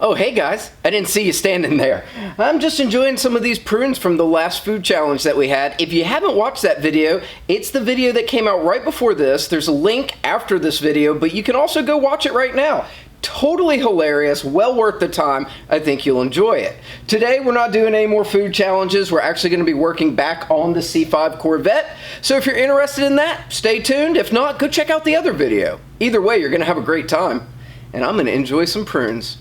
Oh, hey guys, I didn't see you standing there. I'm just enjoying some of these prunes from the last food challenge that we had. If you haven't watched that video, it's the video that came out right before this. There's a link after this video, but you can also go watch it right now. Totally hilarious, well worth the time. I think you'll enjoy it. Today we're not doing any more food challenges. We're actually going to be working back on the C5 Corvette. So if you're interested in that, stay tuned. If not, go check out the other video. Either way, you're going to have a great time. And I'm going to enjoy some prunes.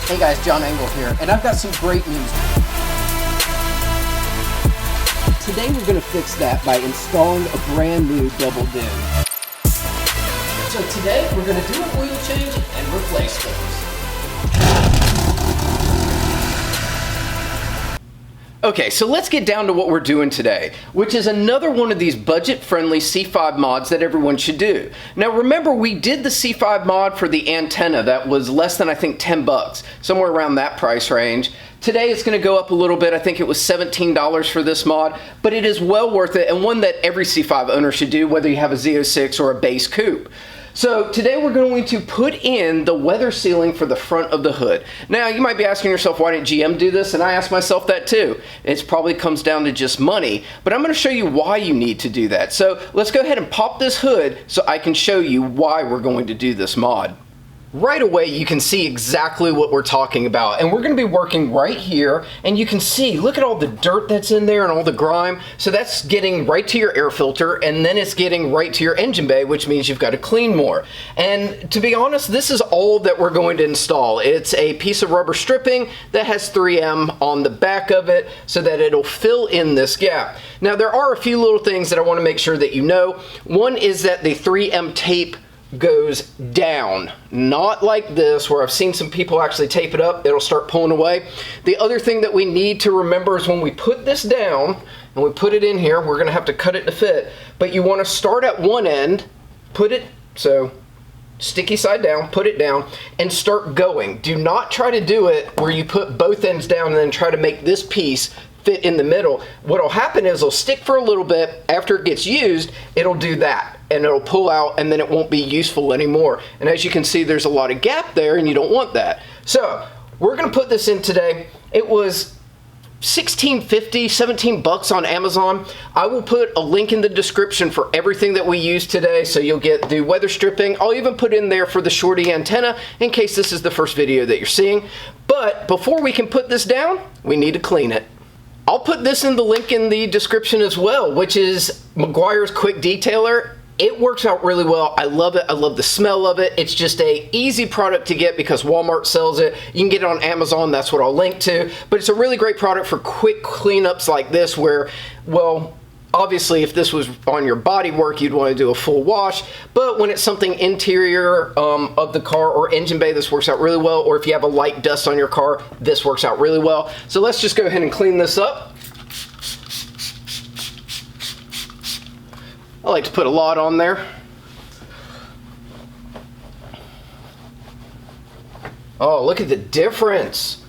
Hey guys, John Engel here, and I've got some great news. Today we're going to fix that by installing a brand new double dim. So today we're going to do an oil change and replace those. Okay, so let's get down to what we're doing today, which is another one of these budget-friendly C5 mods that everyone should do. Now remember, we did the C5 mod for the antenna that was less than, I think, 10 bucks, somewhere around that price range. Today it's going to go up a little bit. I think it was $17 for this mod, but it is well worth it and one that every C5 owner should do, whether you have a Z06 or a base coupe. So today we're going to put in the weather sealing for the front of the hood. Now you might be asking yourself, why didn't GM do this? And I asked myself that too. It probably comes down to just money, but I'm going to show you why you need to do that. So let's go ahead and pop this hood so I can show you why we're going to do this mod. Right away you can see exactly what we're talking about, and we're going to be working right here, and you can see, look at all the dirt that's in there and all the grime. So that's getting right to your air filter, and then it's getting right to your engine bay, which means you've got to clean more. And to be honest, this is all that we're going to install. It's a piece of rubber stripping that has 3M on the back of it so that it'll fill in this gap. Now there are a few little things that I want to make sure that you know. One is that the 3M tape goes down, not like this where I've seen some people actually tape it up, it'll start pulling away. The other thing that we need to remember is when we put this down and we put it in here, we're gonna have to cut it to fit, but you want to start at one end, put it so sticky side down, put it down, and start going. Do not try to do it where you put both ends down and then try to make this piece fit in the middle. What'll happen is it'll stick for a little bit. After it gets used, it'll do that and it'll pull out, and then it won't be useful anymore. And as you can see, there's a lot of gap there and you don't want that. So we're gonna put this in today. It was $16.50, 17 bucks on Amazon. I will put a link in the description for everything that we use today, so you'll get the weather stripping. I'll even put in there for the Shorty Antenna in case this is the first video that you're seeing. But before we can put this down, we need to clean it. I'll put this in the link in the description as well, which is Meguiar's Quik Detailer. It works out really well. I love it. I love the smell of it. It's just a easy product to get because Walmart sells it. You can get it on Amazon. That's what I'll link to. But it's a really great product for quick cleanups like this where, well, obviously if this was on your body work, you'd want to do a full wash. But when it's something interior of the car or engine bay, this works out really well. Or if you have a light dust on your car, this works out really well. So let's just go ahead and clean this up. I like to put a lot on there. Oh, look at the difference.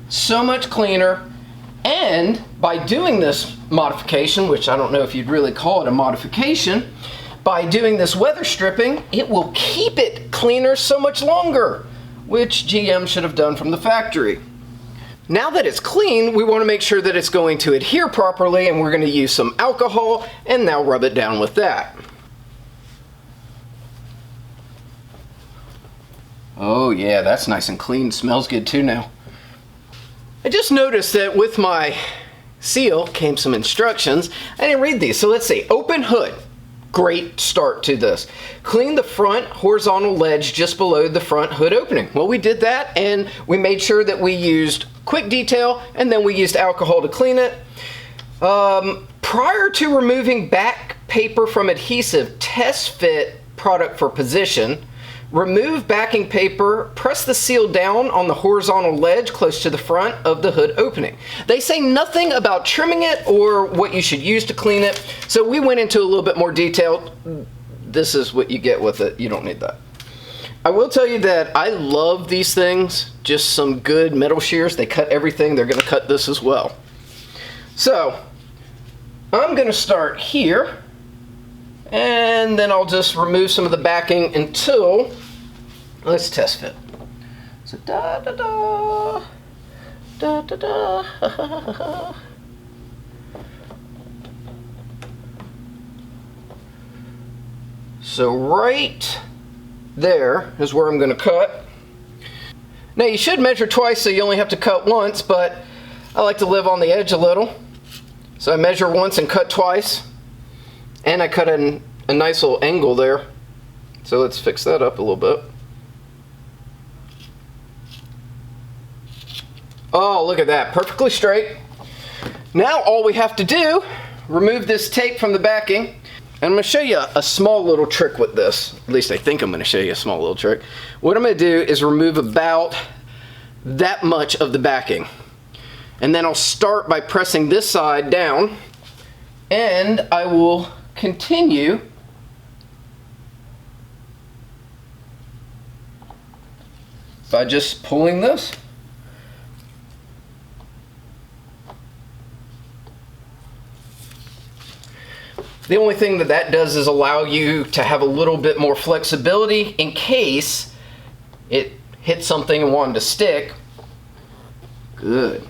So much cleaner. And by doing this modification, which I don't know if you'd really call it a modification, by doing this weather stripping, it will keep it cleaner so much longer, which GM should have done from the factory. Now that it's clean, we want to make sure that it's going to adhere properly, and we're going to use some alcohol and now rub it down with that. Oh yeah, that's nice and clean. Smells good too now. I just noticed that with my seal came some instructions. I didn't read these, so let's see. Open hood. Great start to this. Clean the front horizontal ledge just below the front hood opening. Well, we did that, and we made sure that we used Quik Detail, and then we used alcohol to clean it. Prior to removing back paper from adhesive, test fit product for position. Remove backing paper, press the seal down on the horizontal ledge close to the front of the hood opening. They say nothing about trimming it or what you should use to clean it, so we went into a little bit more detail. This is what you get with it. You don't need that. I will tell you that I love these things. Just some good metal shears. They cut everything. They're going to cut this as well. So I'm going to start here And then I'll just remove some of the backing until, let's test fit. So da da da, da da da, ha ha ha ha. So right there is where I'm going to cut. Now you should measure twice so you only have to cut once, but I like to live on the edge a little. So I measure once and cut twice. And I cut in a nice little angle there. So let's fix that up a little bit. Oh, look at that, perfectly straight. Now all we have to do, remove this tape from the backing. And I'm going to show you a small little trick with this. At least I think I'm going to show you a small little trick. What I'm going to do is remove about that much of the backing. And then I'll start by pressing this side down. And I will continue by just pulling this. The only thing that does is allow you to have a little bit more flexibility in case it hit something and wanted to stick. Good.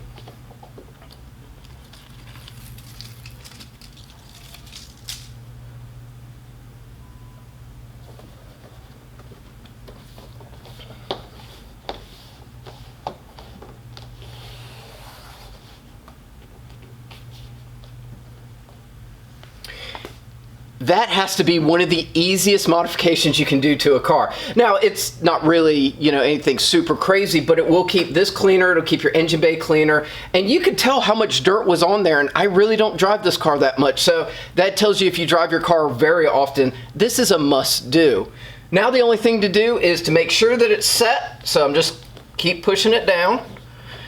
That has to be one of the easiest modifications you can do to a car. Now, it's not really, anything super crazy, but it will keep this cleaner, it'll keep your engine bay cleaner, and you can tell how much dirt was on there, and I really don't drive this car that much, so that tells you if you drive your car very often, this is a must-do. Now the only thing to do is to make sure that it's set, so I'm just keep pushing it down,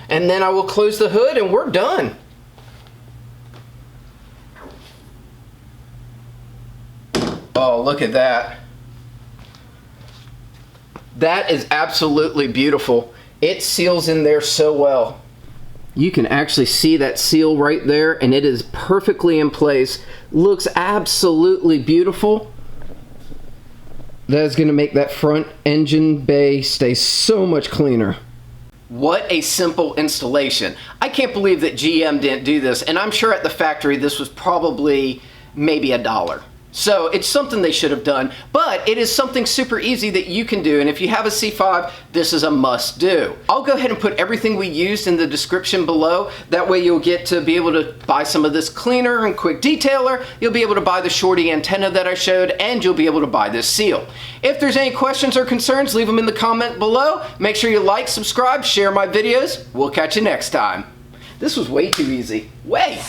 and then I will close the hood and we're done. Oh, look at that. That is absolutely beautiful. It seals in there so well. You can actually see that seal right there, and it is perfectly in place. Looks absolutely beautiful. That is going to make that front engine bay stay so much cleaner. What a simple installation. I can't believe that GM didn't do this, and I'm sure at the factory this was probably maybe $1. So it's something they should have done, but it is something super easy that you can do, and if you have a C5, this is a must do. I'll go ahead and put everything we used in the description below. That way you'll get to be able to buy some of this cleaner and Quik detailer, you'll be able to buy the Shorty antenna that I showed, and you'll be able to buy this seal. If there's any questions or concerns, leave them in the comment below. Make sure you like, subscribe, share my videos. We'll catch you next time. This was way too easy. Way!